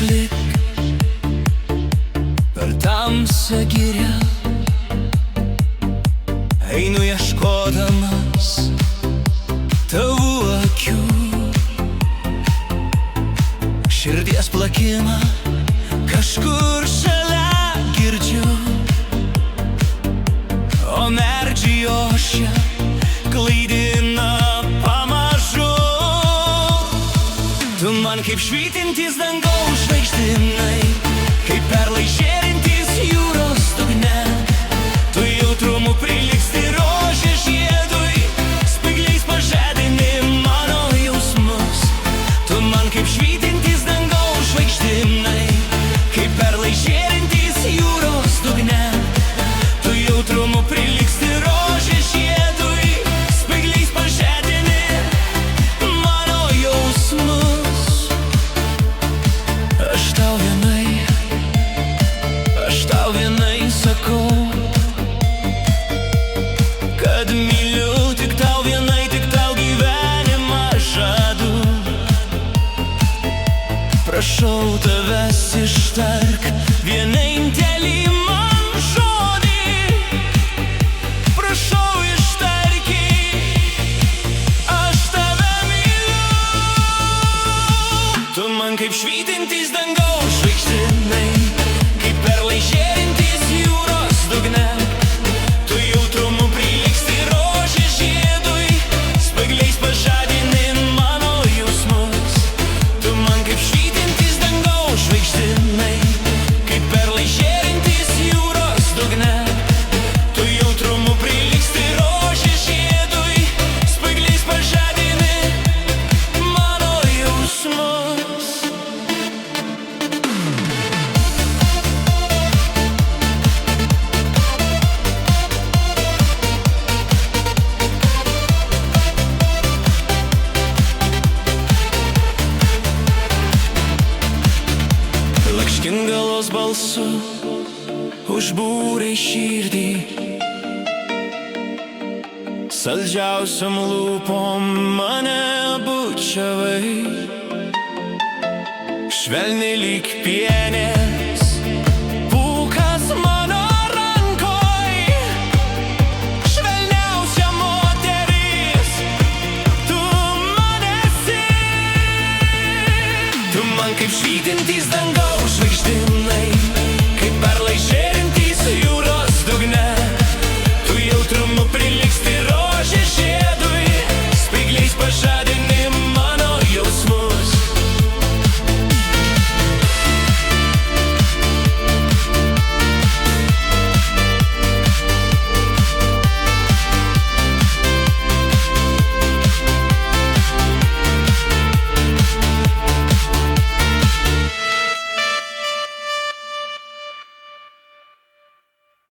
išlik per tamsią girią. Einu ieškodamas tavo akių, širdies plakimą kažkur šalia girdžiu, o merdžiai ošia, klaidina pamažu. Tu man kaip švytintys dangaus žvaigždynai, kaip perlai žėrintys jūros dugne. Tu jautrumu prilygsti rožės žiedui, spygliais pažadini mano jausmus. Tu man kaip švytintys dangaus žvaigždynai, kaip perlai žėrintys jūros dugne. Tu jautrumu prilygsti rožės žiedui, spygliais pažadini mano jausmus. Aš tau vienai sakau, kad myliu tik tau vienai, tik tau gyvenimą žadu. Prašau tavęs ištark vienintelį man žodį. Prašau ištarkyk, aš tave myliu. Tu man kaip švytintys dangaus žvaigždynai, kaip perlai žėrintys jūros dugne. Tu jautrumu prilygsti rožės žiedui, spygliais pažadini mano jausmus. Tu man kaip švytintys dangaus žvaigždynai, kaip perlai žėrintys jūros dugne. Tu jautrumu prilygsti rožės žiedui, spygliais pažadini mano jausmus. Lakštingalos balsu užbūrei širdį, saldžiausiom lūpom mane bučiavai. Švelniai lyg pienės pūkas mano rankoj, švelniausia moteris tu man esi. Tu man kaip švytintys dangaus žvaigždynai, kaip perlai žėrintys